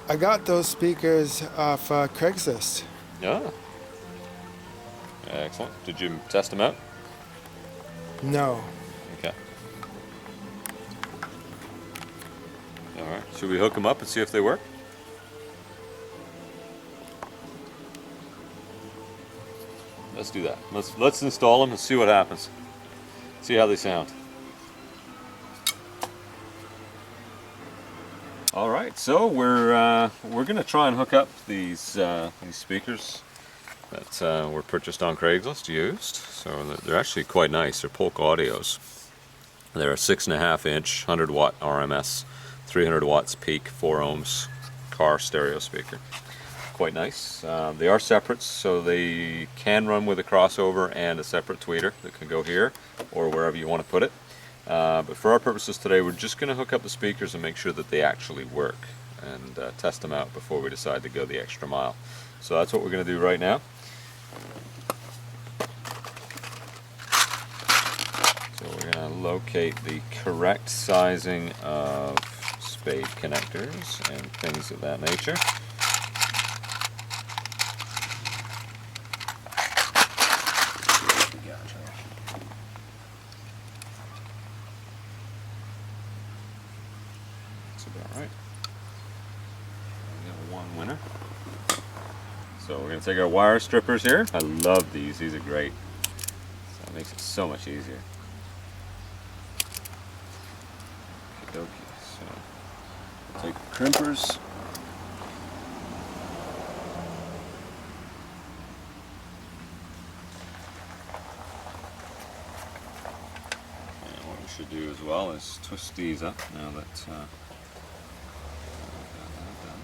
I got those speakers off Craigslist. Yeah. Excellent. Did you test them out? No. Okay. All right. Should we hook them up and see if they work? Let's do that. Let's install them and see what happens. See how they sound. All right. So we're gonna try and hook up these speakers that were purchased on Craigslist used. So they're actually quite nice. They're Polk Audios. They're a 6.5-inch 100-watt RMS, 300 watts peak, 4 ohms car stereo speaker. Quite nice. They are separate, so they can run with a crossover and a separate tweeter that can go here or wherever you want to put it. But for our purposes today, we're just going to hook up the speakers and make sure that they actually work and test them out before we decide to go the extra mile. So that's what we're going to do right now. So we're going to locate the correct sizing of spade connectors and things of that nature. That's about right. We got one winner. So we're going to take our wire strippers here. I love these. These are great. So it makes it so much easier. Okay, so take the crimpers. And what we should do as well is twist these up now that we've got that done.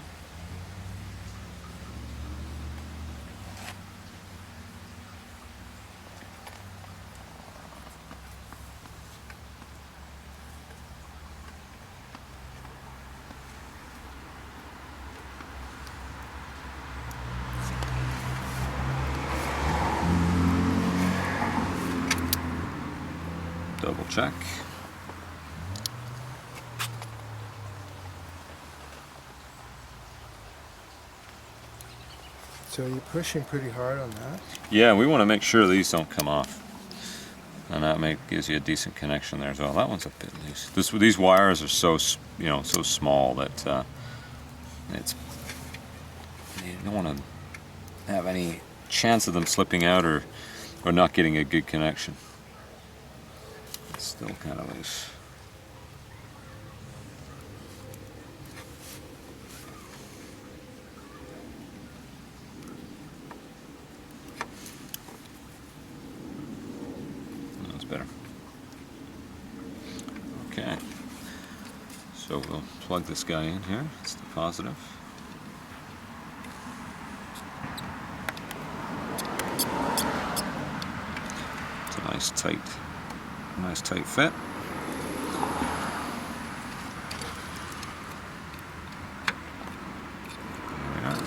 Double check. So you're pushing pretty hard on that. Yeah, we want to make sure these don't come off, and that gives you a decent connection there as well. That one's a bit loose. These wires are so so small that it's you don't want to have any chance of them slipping out or not getting a good connection. It's still kind of loose. That's better. Okay. So we'll plug this guy in here. It's the positive. It's a nice tight fit. There we are.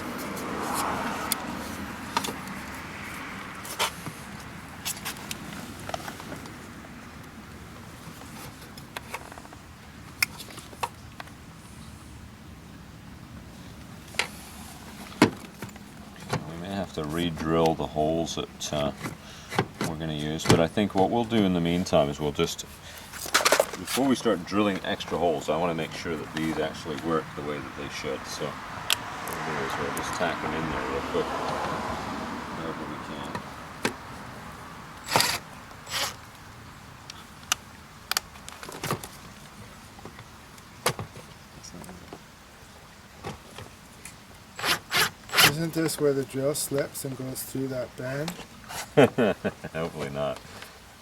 We may have to re-drill the holes that we're going to use, but I think what we'll do in the meantime is we'll just, before we start drilling extra holes, I want to make sure that these actually work the way that they should. So what we'll do is we'll just tack them in there real quick, wherever we can. Isn't this where the drill slips and goes through that band? Hopefully not.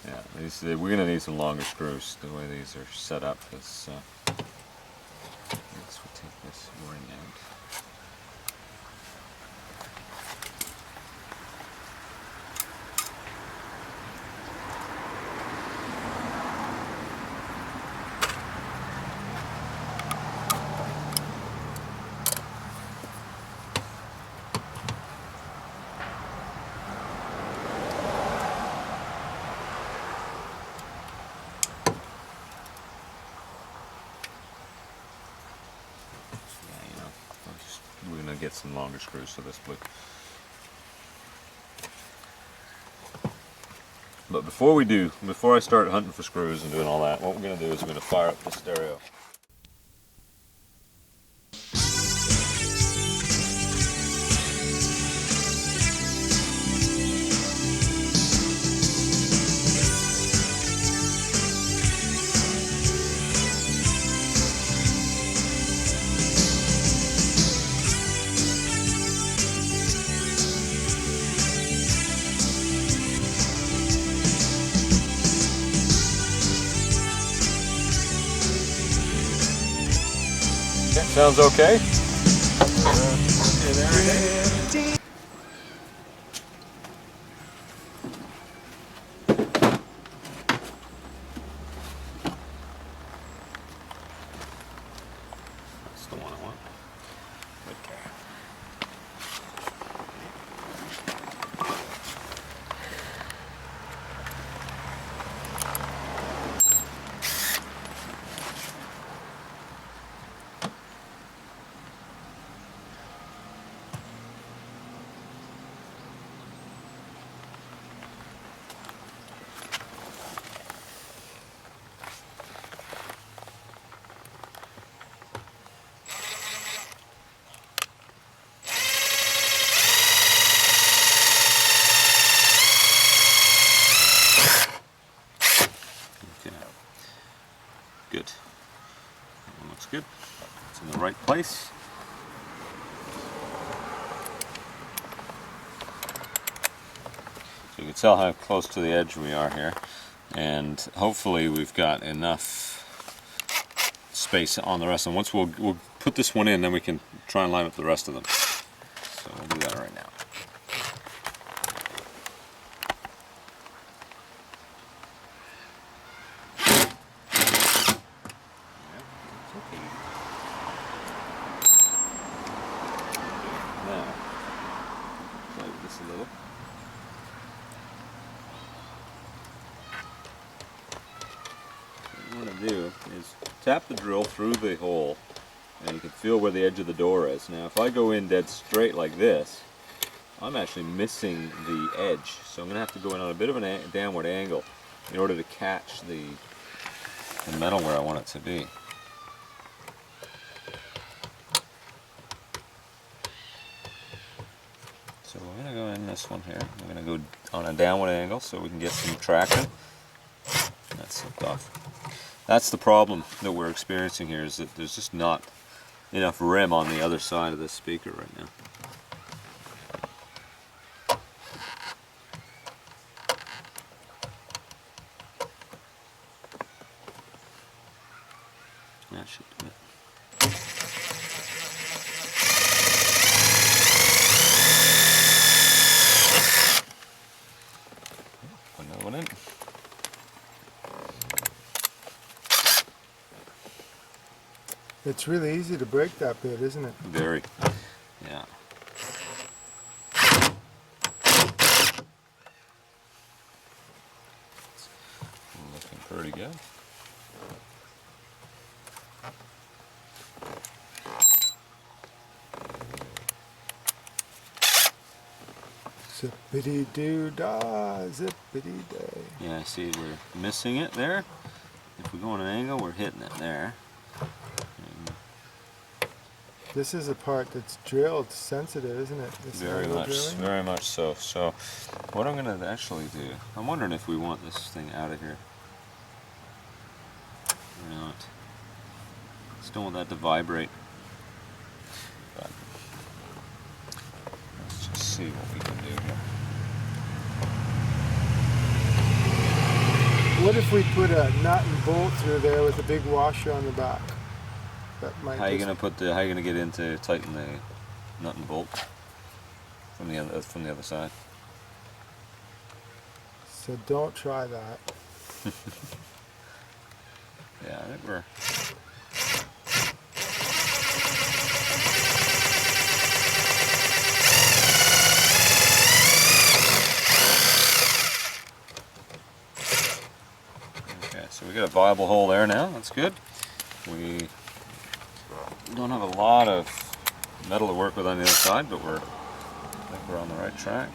Yeah, we're going to need some longer screws. The way these are set up is. Let's take this ring out. get some longer screws for this blue. But before I start hunting for screws and doing all that, what we're going to do is we're going to fire up the stereo. Okay, sounds okay? That's the one I want. Okay. Good. That one looks good. It's in the right place. So you can tell how close to the edge we are here, and hopefully we've got enough space on the rest of them. Once we'll put this one in, then we can try and line up the rest of them. So we'll do that right now. Now, play with this a little. What you want to do is tap the drill through the hole, and you can feel where the edge of the door is. Now, if I go in dead straight like this, I'm actually missing the edge, so I'm going to have to go in on a bit of a downward angle in order to catch the metal where I want it to be. So we're going to go in this one here. We're going to go on a downward angle so we can get some traction. That's slipped off. That's the problem that we're experiencing here, is that there's just not enough rim on the other side of this speaker right now. That should do it. Put another one in. It's really easy to break that bit, isn't it? Very. Yeah. Looking pretty good. Zippity doo dah, zippity day. Yeah, see, we're missing it there. If we go on an angle, we're hitting it there. This is a part that's drilled sensitive, isn't it? This Very much so. So, what I'm going to actually do, I'm wondering if we want this thing out of here or not. Just don't want that to vibrate. But let's just see what we can do here. What if we put a nut and bolt through there with a big washer on the back? That might. How are you gonna get in to tighten the nut and bolt from the other side? So don't try that. Yeah, I think we're. Okay, so we got a viable hole there now. That's good. We don't have a lot of metal to work with on the other side, but I think we're on the right track.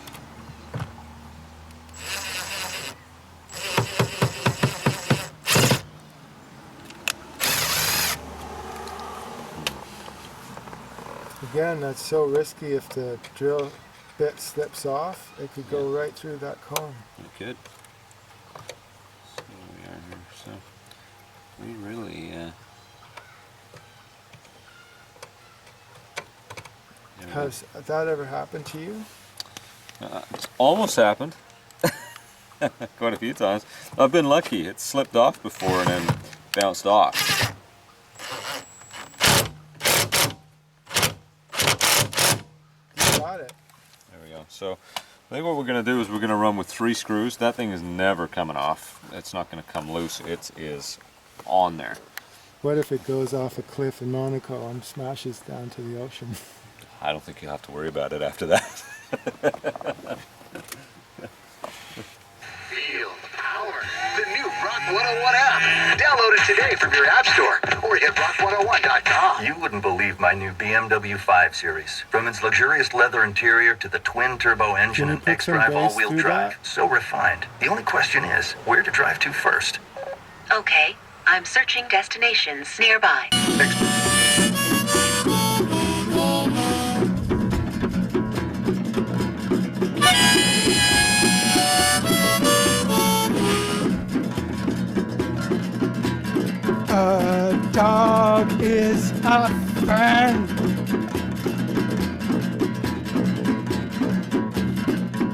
Again, that's so risky. If the drill bit slips off, it could go right through that cone. It could. So we are here. So we really. Has that ever happened to you? It's almost happened. Quite a few times. I've been lucky. It slipped off before and then bounced off. You got it. There we go. So I think what we're going to do is we're going to run with 3 screws. That thing is never coming off. It's not going to come loose. It is on there. What if it goes off a cliff in Monaco and smashes down to the ocean? I don't think you'll have to worry about it after that. Feel the power. The new Rock 101 app. Download it today from your app store or hit rock101.com. You wouldn't believe my new BMW 5 Series. From its luxurious leather interior to the twin-turbo engine Can you and put some X-Drive bass all-wheel through drive. that? So refined. The only question is, where to drive to first? Okay, I'm searching destinations nearby. A dog is a friend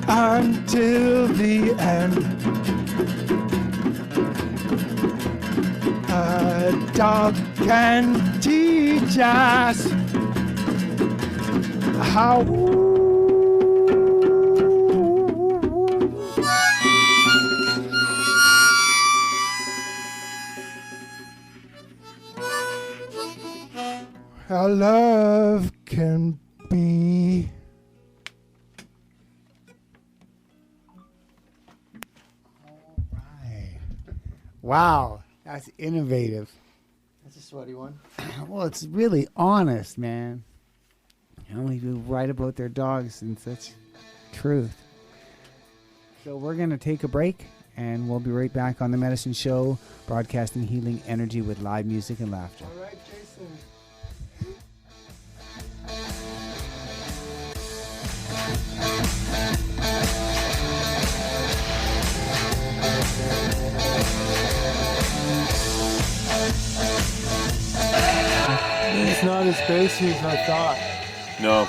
until the end. A dog can teach us how. How love can be. All right. Wow, that's innovative. That's a sweaty one. Well, it's really honest, man. You know, people write about their dogs and such truth. So we're going to take a break, and we'll be right back on The Medicine Show, broadcasting healing energy with live music and laughter. All right, Jason. It's not as bassy as I thought. No.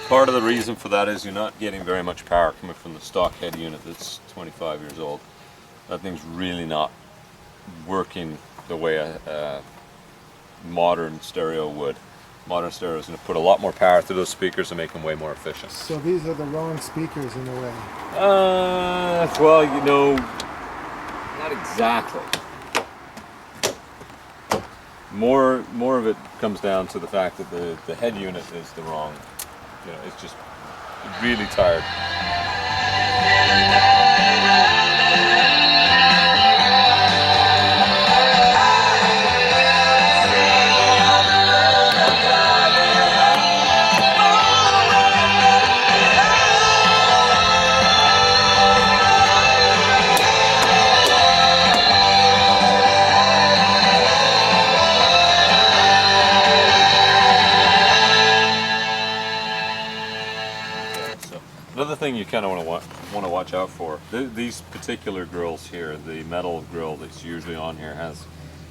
Part of the reason for that is you're not getting very much power coming from the stock head unit that's 25 years old. That thing's really not working the way a modern stereo would. Modern stereo is going to put a lot more power through those speakers and make them way more efficient. So these are the wrong speakers in a way. Well, you know, not exactly. More of it comes down to the fact that the head unit is the wrong, you know, it's just really tired. Another thing you kind of want to watch out for, these particular grills here, the metal grill that's usually on here has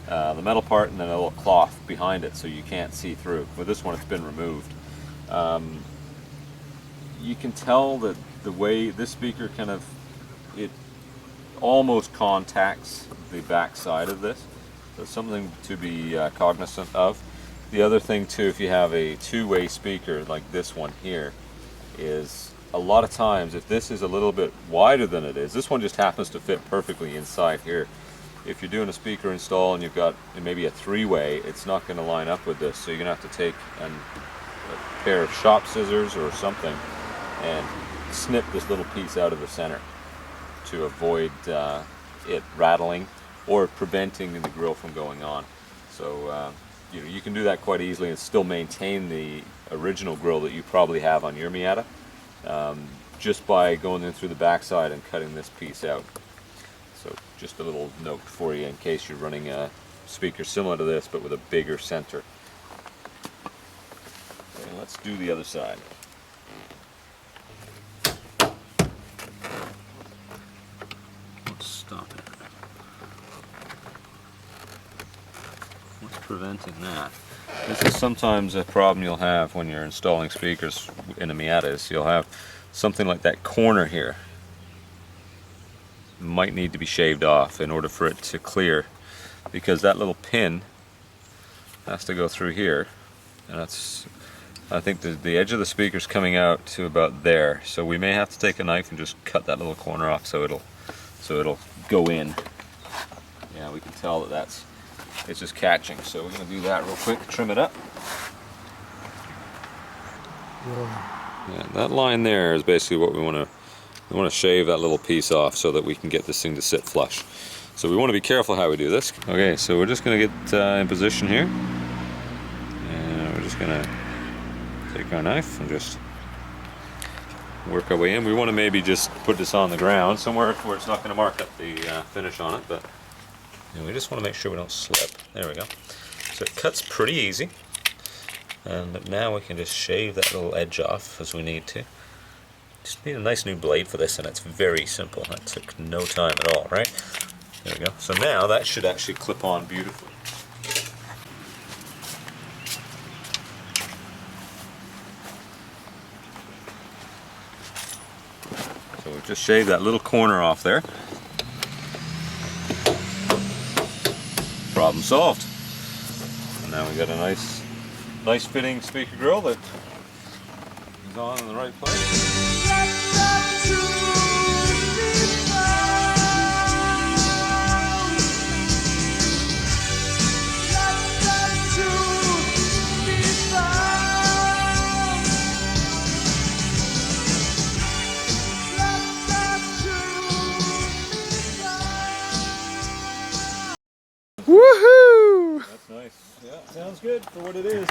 the metal part and then a little cloth behind it so you can't see through. With this one it's been removed. You can tell that the way this speaker it almost contacts the back side of this. So something to be cognizant of. The other thing too, if you have a two-way speaker like this one here, is a lot of times if this is a little bit wider than it is, this one just happens to fit perfectly inside here. If you're doing a speaker install and you've got maybe a three-way, it's not going to line up with this, so you're going to have to take a pair of shop scissors or something and snip this little piece out of the center to avoid it rattling or preventing the grill from going on. So you can do that quite easily and still maintain the original grill that you probably have on your Miata, just by going in through the backside and cutting this piece out. So just a little note for you in case you're running a speaker similar to this but with a bigger center. Okay, let's do the other side. Let's stop it. What's preventing that? This is sometimes a problem you'll have when you're installing speakers in a Miata, is you'll have something like that corner here. Might need to be shaved off in order for it to clear, because that little pin has to go through here, and that's, I think the edge of the speaker's coming out to about there, so we may have to take a knife and just cut that little corner off so it'll go in. Yeah, we can tell that it's just catching, so we're going to do that real quick, trim it up. Yeah, that line there is basically what we want to shave that little piece off so that we can get this thing to sit flush. So we want to be careful how we do this. Okay, so we're just going to get in position here, and we're just going to take our knife and just work our way in. We want to maybe just put this on the ground somewhere where it's not going to mark up the finish on it, but we just want to make sure we don't slip. There we go. So it cuts pretty easy, but now we can just shave that little edge off as we need to. Just need a nice new blade for this, and it's very simple. That took no time at all, right? There we go. So now that should actually clip on beautifully. So we've just shaved that little corner off there. Problem solved. And now we got a nice fitting speaker grill that is on in the right place. Woohoo! That's nice. Yeah, sounds good for what it is.